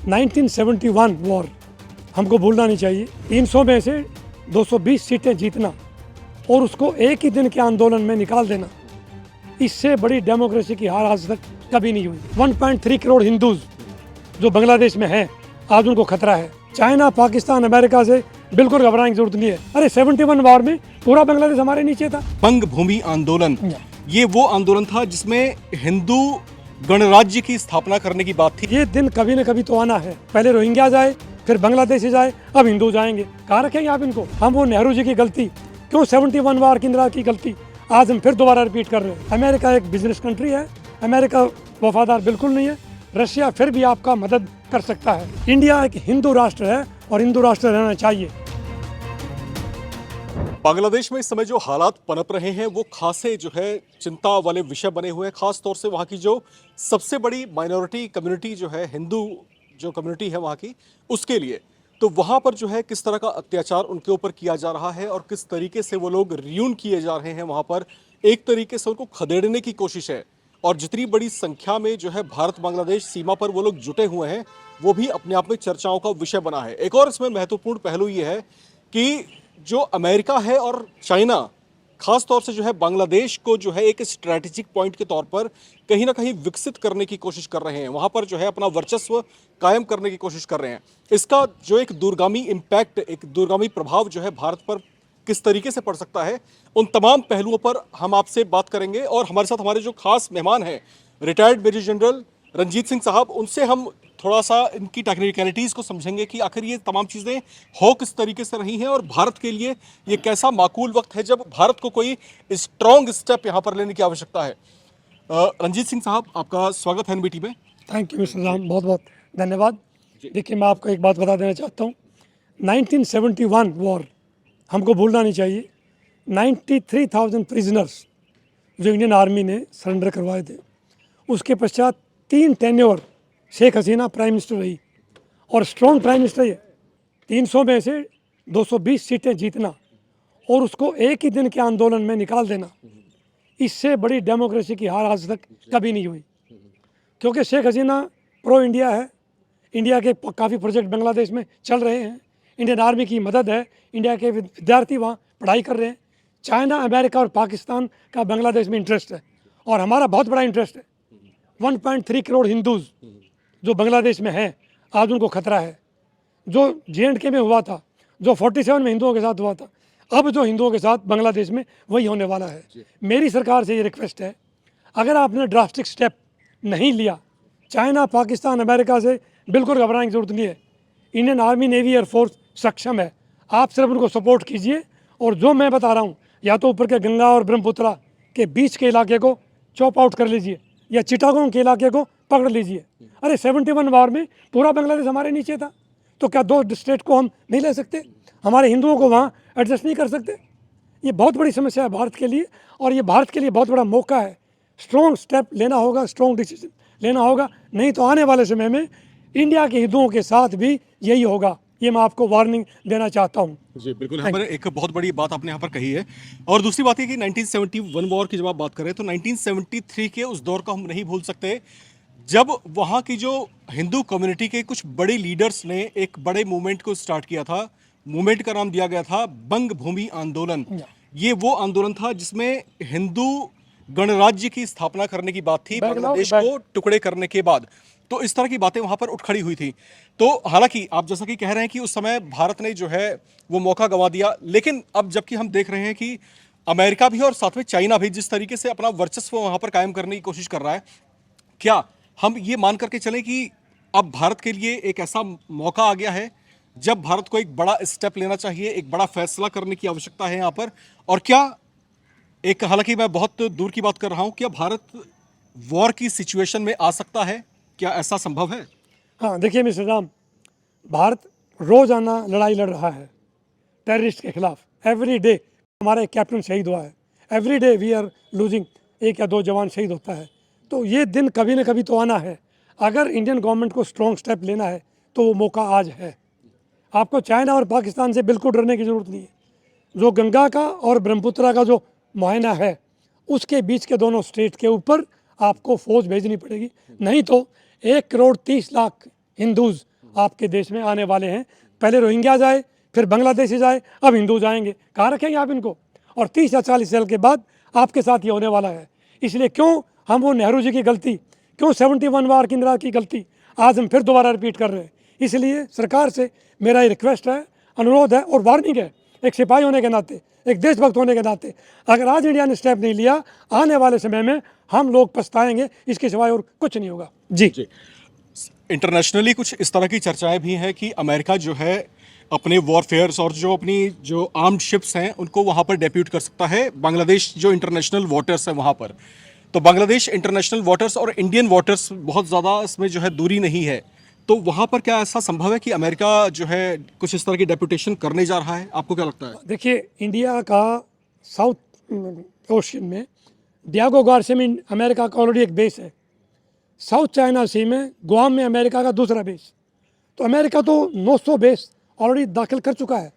1971 war हमको भूलना नहीं चाहिए। 300 में से 220 सीटें जीतना और उसको एक ही दिन के आंदोलन में निकाल देना, इससे बड़ी डेमोक्रेसी की हार आज तक कभी नहीं हुई। 1.3 करोड़ हिंदूज जो बांग्लादेश में हैं, आज उनको खतरा है। चाइना, पाकिस्तान, अमेरिका से बिल्कुल घबराने की जरूरत नहीं है। अरे 71 वॉर में पूरा बांग्लादेश हमारे नीचे था। बंग भूमि आंदोलन, ये वो आंदोलन था जिसमें हिंदू गणराज्य की स्थापना करने की बात थी। ये दिन कभी न कभी तो आना है। पहले रोहिंग्या जाए, फिर बांग्लादेशी जाए, अब हिंदू जाएंगे। कहाँ रखेंगे आप इनको? हम वो नेहरू जी की गलती, क्यों 71 वॉर की इंदिरा की गलती आज हम फिर दोबारा रिपीट कर रहे हैं। अमेरिका एक बिजनेस कंट्री है, अमेरिका वफादार बिल्कुल नहीं है। रशिया फिर भी आपका मदद कर सकता है। इंडिया एक हिंदू राष्ट्र है और हिंदू राष्ट्र रहना चाहिए। बांग्लादेश में इस समय जो हालात पनप रहे हैं वो खासे जो है चिंता वाले विषय बने हुए हैं। खास तौर से वहाँ की जो सबसे बड़ी माइनॉरिटी कम्युनिटी जो है, हिंदू जो कम्युनिटी है वहाँ की, उसके लिए तो वहाँ पर जो है किस तरह का अत्याचार उनके ऊपर किया जा रहा है और किस तरीके से वो लोग रियून किए जा रहे हैं। वहाँ पर एक तरीके से उनको खदेड़ने की कोशिश है और जितनी बड़ी संख्या में जो है भारत बांग्लादेश सीमा पर वो लोग जुटे हुए हैं, वो भी अपने आप में चर्चाओं का विषय बना है। एक और इसमें महत्वपूर्ण पहलू ये है कि जो अमेरिका है और चाइना खास तौर से जो है बांग्लादेश को जो है एक स्ट्रैटेजिक पॉइंट के तौर पर कहीं ना कहीं विकसित करने की कोशिश कर रहे हैं, वहां पर जो है अपना वर्चस्व कायम करने की कोशिश कर रहे हैं। इसका जो एक दूरगामी इम्पैक्ट, एक दूरगामी प्रभाव जो है भारत पर किस तरीके से पड़ सकता है, उन तमाम पहलुओं पर हम आपसे बात करेंगे। और हमारे साथ हमारे जो खास मेहमान हैं, retired major general Ranjit Singh साहब, उनसे हम थोड़ा सा इनकी टेक्निकलिटीज को समझेंगे कि आखिर ये तमाम चीज़ें हो किस तरीके से रही हैं और भारत के लिए ये कैसा माकूल वक्त है जब भारत को कोई स्ट्रॉन्ग स्टेप यहाँ पर लेने की आवश्यकता है। रंजीत सिंह साहब, आपका स्वागत है एनबीटी में। थैंक यू मिस्टर राम, बहुत बहुत धन्यवाद। देखिए, मैं आपको एक बात बता देना चाहता हूँ। 1971 वॉर हमको भूलना नहीं चाहिए। 93,000 प्रिजनर्स जो इंडियन आर्मी ने सरेंडर करवाए थे, उसके पश्चात 3 tenure Sheikh Hasina prime minister रही और स्ट्रॉन्ग प्राइम मिनिस्टर है। 300 में से 220 सीटें जीतना और उसको एक ही दिन के आंदोलन में निकाल देना, इससे बड़ी डेमोक्रेसी की हार आज तक कभी नहीं हुई। क्योंकि शेख हसीना प्रो इंडिया है, इंडिया के काफ़ी प्रोजेक्ट बांग्लादेश में चल रहे हैं, इंडियन आर्मी की मदद है, इंडिया के विद्यार्थी वहाँ पढ़ाई कर रहे हैं। चाइना, अमेरिका और पाकिस्तान का बांग्लादेश में इंटरेस्ट है और हमारा बहुत बड़ा इंटरेस्ट है। 1.3 करोड़ हिंदूज जो बांग्लादेश में हैं, आज उनको खतरा है। जो JNK में हुआ था, जो 47 में हिंदुओं के साथ हुआ था, अब जो हिंदुओं के साथ बांग्लादेश में वही होने वाला है। मेरी सरकार से ये रिक्वेस्ट है, अगर आपने ड्रास्टिक स्टेप नहीं लिया, चाइना, पाकिस्तान, अमेरिका से बिल्कुल घबराने की जरूरत नहीं है। इंडियन आर्मी, नेवी, एयरफोर्स सक्षम है। आप सिर्फ उनको सपोर्ट कीजिए और जो मैं बता रहा हूँ, या तो ऊपर के गंगा और ब्रह्मपुत्रा के बीच के इलाके को चॉप आउट कर लीजिए या चिटागोंग के इलाके को पकड़ लीजिए। अरे 71 वॉर में पूरा बांग्लादेश हमारे नीचे था, तो क्या 2 स्टेट को हम नहीं ले सकते? हमारे हिंदुओं को वहाँ एडजस्ट नहीं कर सकते? ये बहुत बड़ी समस्या है भारत के लिए और ये भारत के लिए बहुत बड़ा मौका है। स्ट्रॉन्ग स्टेप लेना होगा, स्ट्रॉन्ग डिसीजन लेना होगा, नहीं तो आने वाले समय में इंडिया के हिंदुओं के साथ भी यही होगा। ये मैं आपको वार्निंग देना चाहता हूँ। जी बिल्कुल, यहाँ पर एक बहुत बड़ी बात आपने यहाँ पर कही है। और दूसरी बात है कि 1971 वॉर की जब आप बात करें तो 1973 के उस दौर को हम नहीं भूल सकते, जब वहाँ की जो हिंदू कम्युनिटी के कुछ बड़े लीडर्स ने एक बड़े मूवमेंट को स्टार्ट किया था। मूवमेंट का नाम दिया गया था बंग भूमि आंदोलन। ये वो आंदोलन था जिसमें हिंदू गणराज्य की स्थापना करने की बात थी बांग्लादेश को टुकड़े करने के बाद। तो इस तरह की बातें वहां पर उठ खड़ी हुई थी। तो हालांकि आप जैसा कि कह रहे हैं कि उस समय भारत ने जो है वो मौका गंवा दिया, लेकिन अब जबकि हम देख रहे हैं कि अमेरिका भी और साथ में चाइना भी जिस तरीके से अपना वर्चस्व वहां पर कायम करने की कोशिश कर रहा है, क्या हम ये मान करके चलें कि अब भारत के लिए एक ऐसा मौका आ गया है जब भारत को एक बड़ा स्टेप लेना चाहिए, एक बड़ा फैसला करने की आवश्यकता है यहाँ पर? और क्या एक, हालांकि मैं बहुत दूर की बात कर रहा हूँ, क्या भारत वॉर की सिचुएशन में आ सकता है? क्या ऐसा संभव है? हाँ, देखिए मिस्टर राम, भारत रोजाना लड़ाई लड़ रहा है टेररिस्ट के खिलाफ। एवरी डे हमारा एक कैप्टन शहीद हुआ है, every day we are losing, 1 या 2 जवान शहीद होता है। तो ये दिन कभी ना कभी तो आना है। अगर इंडियन गवर्नमेंट को स्ट्रॉन्ग स्टेप लेना है तो वो मौका आज है। आपको चाइना और पाकिस्तान से बिल्कुल डरने की ज़रूरत नहीं है। जो गंगा का और ब्रह्मपुत्रा का जो मुआयना है, उसके बीच के दोनों स्टेट के ऊपर आपको फौज भेजनी पड़ेगी, नहीं तो 1 करोड़ 30 लाख हिंदूज आपके देश में आने वाले हैं। पहले रोहिंग्याज आए, फिर बांग्लादेशी आए, अब हिंदू जाएंगे। कहाँ रखेंगे आप इनको? और 30 या 40 साल के बाद आपके साथ ये होने वाला है। इसलिए क्यों हम वो नेहरू जी की गलती, क्यों 71 वार की इंदिरा की गलती आज हम फिर दोबारा रिपीट कर रहे हैं? इसलिए सरकार से मेरा ये रिक्वेस्ट है, अनुरोध है और वार्निंग है, एक सिपाही होने के नाते, एक देशभक्त होने के नाते, अगर आज इंडिया ने स्टेप नहीं लिया, आने वाले समय में हम लोग पछताएंगे, इसके सिवाय और कुछ नहीं होगा। जी इंटरनेशनली कुछ इस तरह की चर्चाएं भी हैं कि अमेरिका जो है अपने वॉरफेयर्स और जो अपनी जो आर्म्ड शिप्स हैं उनको वहां पर डेप्यूट कर सकता है बांग्लादेश जो इंटरनेशनल वाटर्स है वहां पर। तो बांग्लादेश इंटरनेशनल वाटर्स और इंडियन वाटर्स बहुत ज़्यादा इसमें जो है दूरी नहीं है, तो वहां पर क्या ऐसा संभव है कि अमेरिका जो है कुछ इस तरह की डेप्यूटेशन करने जा रहा है? आपको क्या लगता है? देखिए, इंडिया का साउथ ओशियन में डियागो गार्सिया में अमेरिका का ऑलरेडी एक बेस है। साउथ चाइना सी में गुआम में अमेरिका का दूसरा बेस। तो अमेरिका तो 900 बेस ऑलरेडी दाखिल कर चुका है।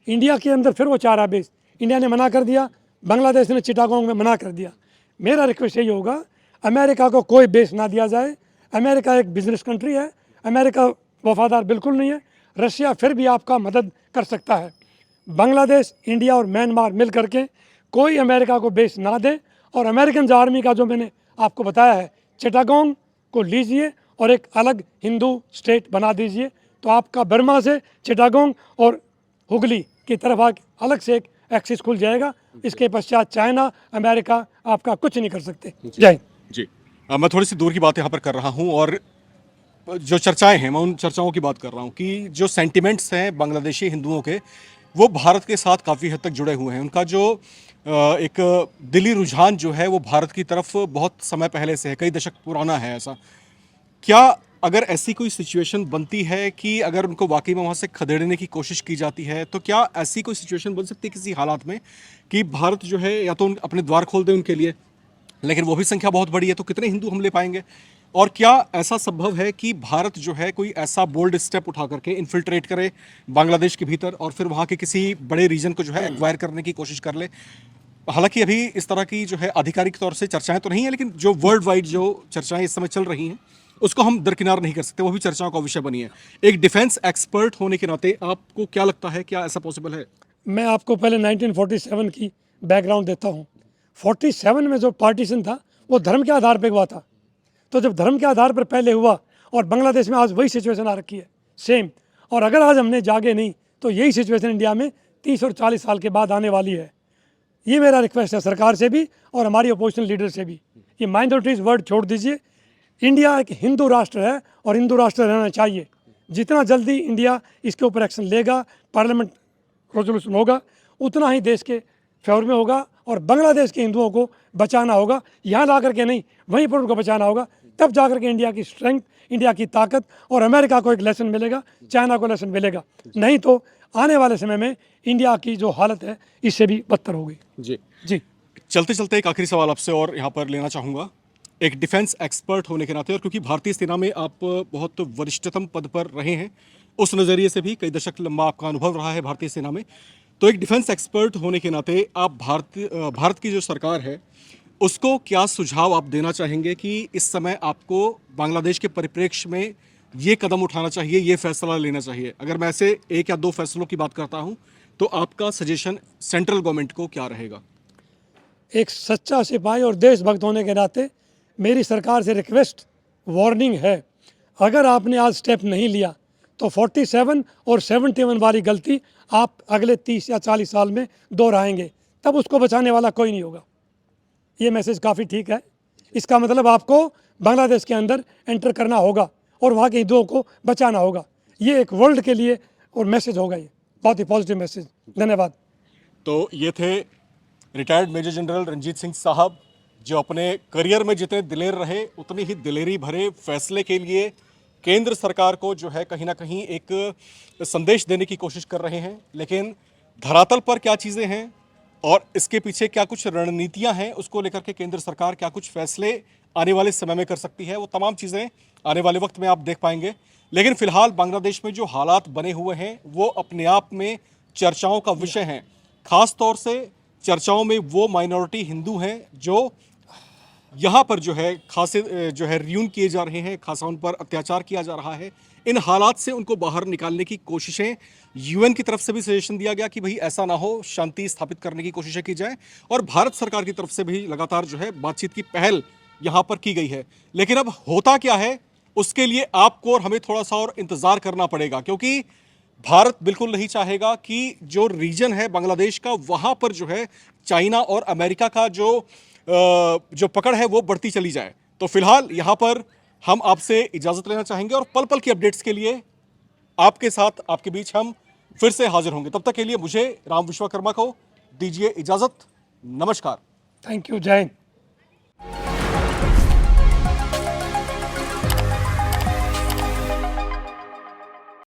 इंडिया के अंदर फिर वो चाह रहा बेस, इंडिया ने मना कर दिया, बांग्लादेश ने चिटागोंग में मना कर दिया। मेरा रिक्वेस्ट यही होगा, अमेरिका को कोई बेस ना दिया जाए। अमेरिका एक बिजनेस कंट्री है, अमेरिका वफादार बिल्कुल नहीं है। रशिया फिर भी आपका मदद कर सकता है। बांग्लादेश, इंडिया और म्यांमार मिल करके कोई अमेरिका को बेस ना दे, और अमेरिकन आर्मी का जो मैंने आपको बताया है, चिटागोंग को लीजिए और एक अलग हिंदू स्टेट बना दीजिए, तो आपका बर्मा से चिटागोंग और हुगली की तरफ अलग से एक एक्सिस खुल जाएगा। इसके पश्चात चाइना, अमेरिका आपका कुछ नहीं कर सकते। जय हिंद। जी, मैं थोड़ी सी दूर की बात यहाँ पर कर रहा हूँ और जो चर्चाएं हैं मैं उन चर्चाओं की बात कर रहा हूँ कि जो सेंटिमेंट्स हैं बांग्लादेशी हिंदुओं के, वो भारत के साथ काफ़ी हद तक जुड़े हुए हैं। उनका जो एक दिली रुझान जो है वो भारत की तरफ बहुत समय पहले से है, कई दशक पुराना है ऐसा। क्या अगर ऐसी कोई सिचुएशन बनती है कि अगर उनको वाकई में वहाँ से खदेड़ने की कोशिश की जाती है, तो क्या ऐसी कोई सिचुएशन बन सकती है किसी हालात में कि भारत जो है या तो अपने द्वार खोल दे उनके लिए, लेकिन वो भी संख्या बहुत बड़ी है, तो कितने हिंदू हम ले पाएंगे? और क्या ऐसा संभव है कि भारत जो है कोई ऐसा बोल्ड स्टेप उठा करके इन्फिल्ट्रेट करे बांग्लादेश के भीतर और फिर वहाँ के किसी बड़े रीजन को जो है एक्वायर करने की कोशिश कर ले? हालांकि अभी इस तरह की जो है आधिकारिक तौर से चर्चाएं तो नहीं है, लेकिन जो वर्ल्ड वाइड जो चर्चाएं इस समय चल रही हैं उसको हम दरकिनार नहीं कर सकते, वो भी चर्चाओं का विषय बनी है। एक डिफेंस एक्सपर्ट होने के नाते आपको क्या लगता है, क्या ऐसा पॉसिबल है? मैं आपको पहले 1947 की बैकग्राउंड देता हूँ। 47 में जो पार्टीशन था वो धर्म के आधार पर हुआ था। तो जब धर्म के आधार पर पहले हुआ, और बांग्लादेश में आज वही सिचुएशन आ रखी है सेम, और अगर आज हमने जागे नहीं तो यही सिचुएशन इंडिया में 30 और 40 साल के बाद आने वाली है। ये मेरा रिक्वेस्ट है सरकार से भी और हमारी अपोजिशन लीडर से भी। ये माइनॉरिटीज़ वर्ड छोड़ दीजिए। इंडिया एक हिंदू राष्ट्र है और हिंदू राष्ट्र रहना चाहिए। जितना जल्दी इंडिया इसके ऊपर एक्शन लेगा, पार्लियामेंट रेजोल्यूशन होगा, उतना ही देश के फेवर में होगा और बांग्लादेश के हिंदुओं को बचाना होगा। यहाँ ला करके नहीं, वहीं पर उनको बचाना होगा। तब जा करके इंडिया की स्ट्रेंथ, इंडिया की ताकत और अमेरिका को एक लेसन मिलेगा, चाइना को लेसन मिलेगा। नहीं तो आने वाले समय में इंडिया की जो हालत है इससे भी बदतर होगी। जी चलते चलते एक आखिरी सवाल आपसे और यहाँ पर लेना चाहूँगा, एक डिफेंस एक्सपर्ट होने के नाते और क्योंकि भारतीय सेना में आप बहुत वरिष्ठतम पद पर रहे हैं, उस नज़रिए से भी कई दशक लंबा आपका अनुभव रहा है भारतीय सेना में, तो एक डिफेंस एक्सपर्ट होने के नाते आप भारत की जो सरकार है उसको क्या सुझाव आप देना चाहेंगे कि इस समय आपको बांग्लादेश के परिप्रेक्ष्य में ये कदम उठाना चाहिए, ये फैसला लेना चाहिए? अगर मैं ऐसे 1 या 2 फैसलों की बात करता हूँ तो आपका सजेशन सेंट्रल गवर्नमेंट को क्या रहेगा? एक सच्चा सिपाही और देशभक्त होने के नाते मेरी सरकार से रिक्वेस्ट, वार्निंग है, अगर आपने आज स्टेप नहीं लिया तो 47 और 71 वाली गलती आप अगले 30 या 40 साल में दोहराएंगे, तब उसको बचाने वाला कोई नहीं होगा। ये मैसेज काफ़ी ठीक है। इसका मतलब आपको बांग्लादेश के अंदर एंटर करना होगा और वहाँ के हिंदुओं को बचाना होगा। ये एक वर्ल्ड के लिए और मैसेज होगा, ये बहुत ही पॉजिटिव मैसेज। धन्यवाद। तो ये थे retired major general Ranjit Singh साहब, जो अपने करियर में जितने दिलेर रहे उतनी ही दिलेरी भरे फैसले के लिए केंद्र सरकार को जो है कहीं ना कहीं एक संदेश देने की कोशिश कर रहे हैं। लेकिन धरातल पर क्या चीज़ें हैं और इसके पीछे क्या कुछ रणनीतियां हैं, उसको लेकर के केंद्र सरकार क्या कुछ फैसले आने वाले समय में कर सकती है, वो तमाम चीज़ें आने वाले वक्त में आप देख पाएंगे। लेकिन फिलहाल बांग्लादेश में जो हालात बने हुए हैं वो अपने आप में चर्चाओं का विषय हैं। खास तौर से चर्चाओं में वो माइनॉरिटी हिंदू हैं जो यहाँ पर जो है खासे जो है रियून किए जा रहे हैं, खासा उन पर अत्याचार किया जा रहा है। इन हालात से उनको बाहर निकालने की कोशिशें, यूएन की तरफ से भी सजेशन दिया गया कि भाई ऐसा ना हो, शांति स्थापित करने की कोशिशें की जाए, और भारत सरकार की तरफ से भी लगातार जो है बातचीत की पहल यहाँ पर की गई है। लेकिन अब होता क्या है, उसके लिए आपको और हमें थोड़ा सा और इंतजार करना पड़ेगा, क्योंकि भारत बिल्कुल नहीं चाहेगा कि जो रीजन है बांग्लादेश का, वहां पर जो है चाइना और अमेरिका का जो पकड़ है वो बढ़ती चली जाए। तो फिलहाल यहां पर हम आपसे इजाजत लेना चाहेंगे, और पल पल की अपडेट्स के लिए आपके साथ, आपके बीच हम फिर से हाजिर होंगे। तब तक के लिए मुझे, राम विश्वकर्मा को दीजिए इजाजत। नमस्कार। थैंक यू, जय हिंद।